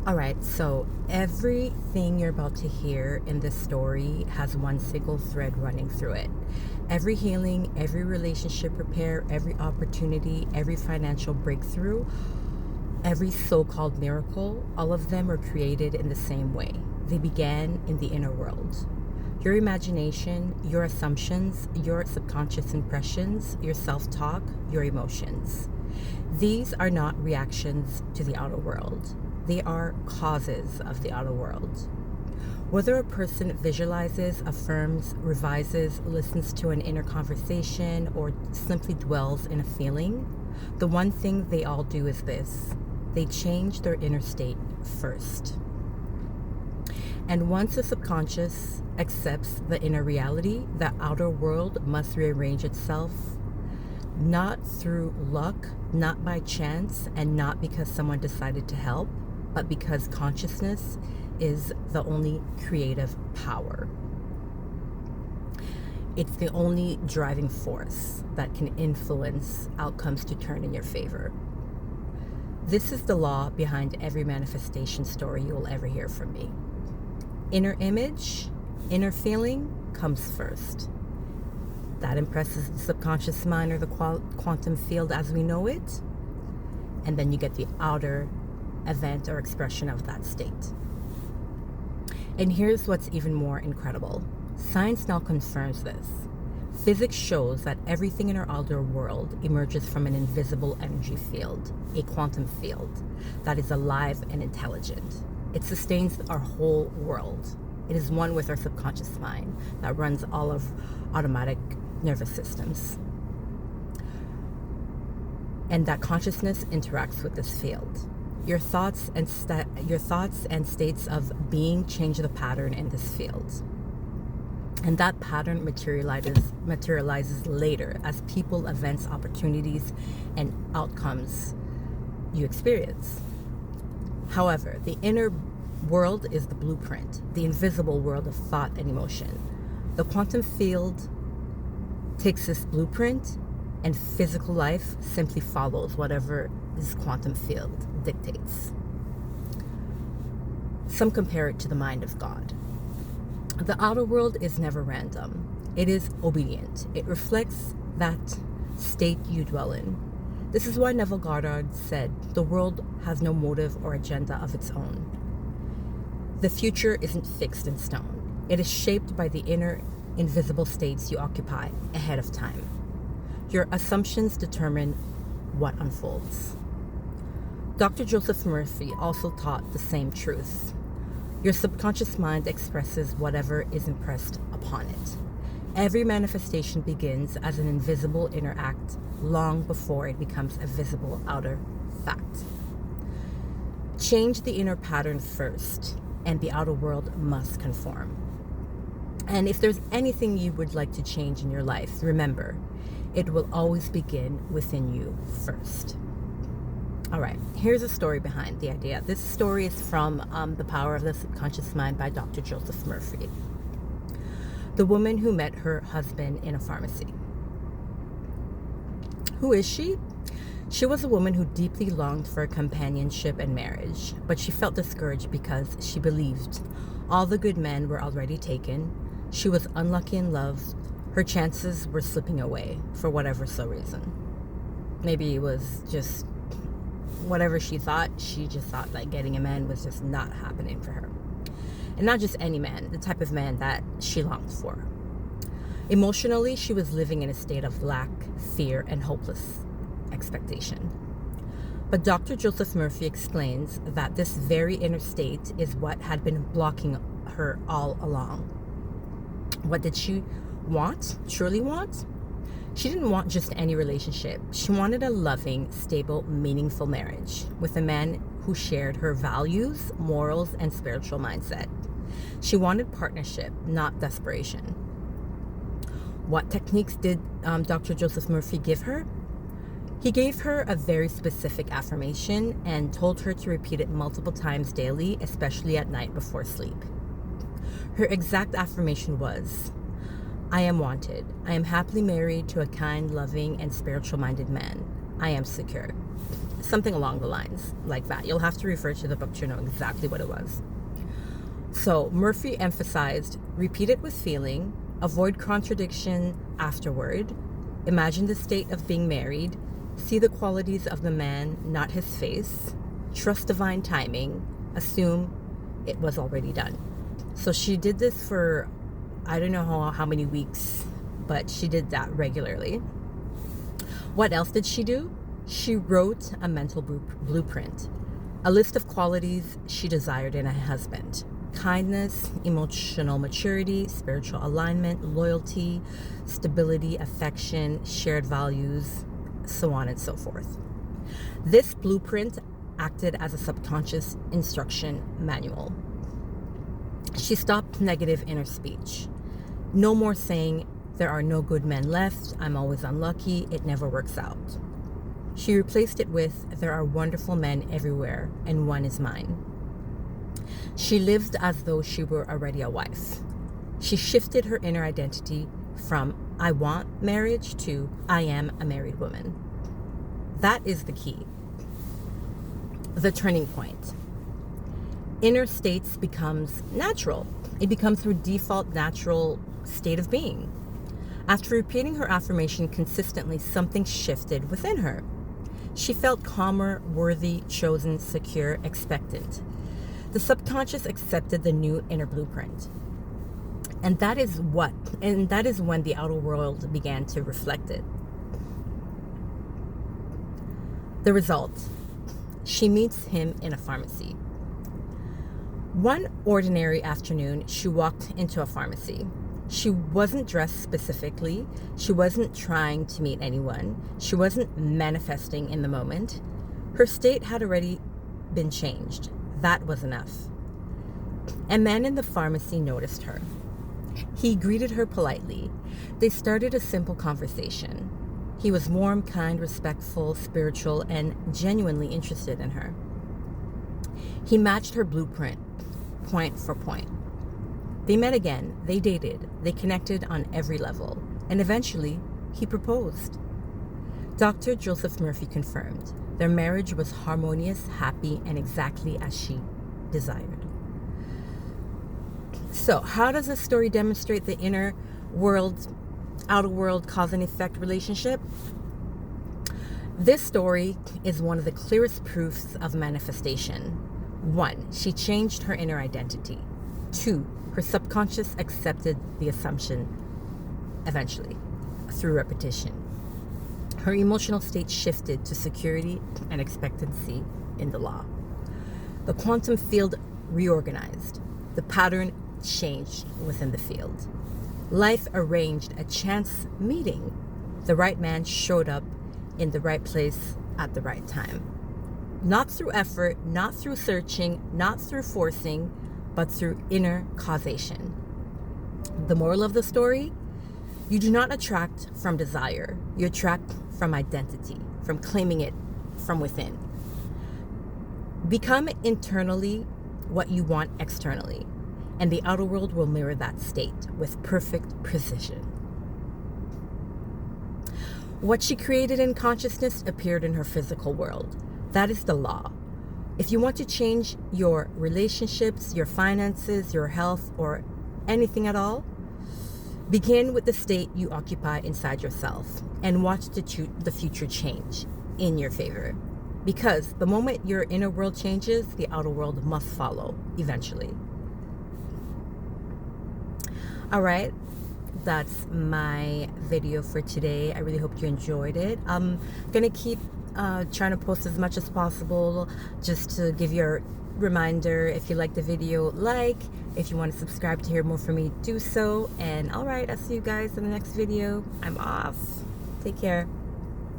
All right, so everything you're about to hear in this story has one single thread running through it. Every healing, every relationship repair, every opportunity, every financial breakthrough, every so called miracle, all of them were created in the same way. They began in the inner world. Your imagination, your assumptions, your subconscious impressions, your self talk, your emotions. These are not reactions to the outer world. They are causes of the outer world. Whether a person visualizes, affirms, revises, listens to an inner conversation, or simply dwells in a feeling, the one thing they all do is this: they change their inner state first. And once the subconscious accepts the inner reality, the outer world must rearrange itself, not through luck, not by chance, and not because someone decided to help, but because consciousness is the only creative power. It's the only driving force that can influence outcomes to turn in your favor. This is the law behind every manifestation story you will ever hear from me. Inner image, inner feeling comes first. That impresses the subconscious mind or the quantum field as we know it. And then you get the outer event or expression of that state. And here's what's even more incredible. Science now confirms this. Physics shows that everything in our outer world emerges from an invisible energy field, a quantum field, that is alive and intelligent. It sustains our whole world. It is one with our subconscious mind that runs all of automatic nervous systems. And that consciousness interacts with this field. Your thoughts and states of being change the pattern in this field. And that pattern materializes later as people, events, opportunities, and outcomes you experience. However, the inner world is the blueprint, the invisible world of thought and emotion. The quantum field takes this blueprint, and physical life simply follows whatever this quantum field dictates. Some compare it to the mind of God. The outer world is never random. It is obedient. It reflects that state you dwell in. This is why Neville Goddard said, "The world has no motive or agenda of its own." The future isn't fixed in stone. It is shaped by the inner invisible states you occupy ahead of time. Your assumptions determine what unfolds. Dr. Joseph Murphy also taught the same truth. Your subconscious mind expresses whatever is impressed upon it. Every manifestation begins as an invisible inner act long before it becomes a visible outer fact. Change the inner pattern first, and the outer world must conform. And if there's anything you would like to change in your life, remember, it will always begin within you first. All right, here's a story behind the idea. This story is from The Power of the Subconscious Mind by Dr. Joseph Murphy. The woman who met her husband in a pharmacy. Who is she? She was a woman who deeply longed for companionship and marriage, but she felt discouraged because she believed all the good men were already taken. She was unlucky in love. Her chances were slipping away for whatever reason. Maybe it was just whatever she just thought like getting a man was just not happening for her. And not just any man, the type of man that she longed for. Emotionally, she was living in a state of lack, fear, and hopeless expectation. But Dr. Joseph Murphy explains that this very inner state is what had been blocking her all along. What did she truly want? She didn't want just any relationship. She wanted a loving, stable, meaningful marriage with a man who shared her values, morals, and spiritual mindset. She wanted partnership, not desperation. What techniques did Dr. Joseph Murphy give her? He gave her a very specific affirmation and told her to repeat it multiple times daily, especially at night before sleep. Her exact affirmation was, "I am wanted. I am happily married to a kind, loving, and spiritual-minded man. I am secure." something along the lines like that. You'll have to refer to the book to know exactly what it was. So Murphy emphasized, repeat it with feeling, avoid contradiction afterward, imagine the state of being married, see the qualities of the man, not his face, trust divine timing, assume it was already done. So she did this for, I don't know how many weeks, but she did that regularly. What else did she do? She wrote a mental blueprint, a list of qualities she desired in a husband: kindness, emotional maturity, spiritual alignment, loyalty, stability, affection, shared values, so on and so forth. This blueprint acted as a subconscious instruction manual. She stopped negative inner speech. No more saying, there are no good men left, I'm always unlucky, it never works out. She replaced it with, there are wonderful men everywhere, and one is mine. She lived as though she were already a wife. She shifted her inner identity from, I want marriage, to, I am a married woman. That is the key. The turning point. Inner states becomes natural. It becomes her default natural state of being. After repeating her affirmation consistently, something shifted within her. She felt calmer, worthy, chosen, secure, expectant. The subconscious accepted the new inner blueprint. And that is when the outer world began to reflect it. The result, she meets him in a pharmacy. One ordinary afternoon, she walked into a pharmacy. She wasn't dressed specifically. She wasn't trying to meet anyone. She wasn't manifesting in the moment. Her state had already been changed. That was enough. A man in the pharmacy noticed her. He greeted her politely. They started a simple conversation. He was warm, kind, respectful, spiritual, and genuinely interested in her. He matched her blueprint, point for point. They met again, they dated, they connected on every level, and eventually, he proposed. Dr. Joseph Murphy confirmed their marriage was harmonious, happy, and exactly as she desired. So, how does this story demonstrate the inner world, outer world cause and effect relationship? This story is one of the clearest proofs of manifestation. 1, she changed her inner identity. 2, her subconscious accepted the assumption eventually through repetition. Her emotional state shifted to security and expectancy in the law. The quantum field reorganized. The pattern changed within the field. Life arranged a chance meeting. The right man showed up in the right place at the right time. Not through effort, not through searching, not through forcing, but through inner causation. The moral of the story? You do not attract from desire. You attract from identity, from claiming it from within. Become internally what you want externally, and the outer world will mirror that state with perfect precision. What she created in consciousness appeared in her physical world. That is the law. If you want to change your relationships, your finances, your health, or anything at all, begin with the state you occupy inside yourself and watch the future change in your favor. Because the moment your inner world changes, the outer world must follow eventually. All right, that's my video for today. I really hope you enjoyed it. I'm gonna keep trying to post as much as possible, just to give you a reminder. If you like the video, like. If you want to subscribe to hear more from me, do so. And all right, I'll see you guys in the next video. I'm off. Take care.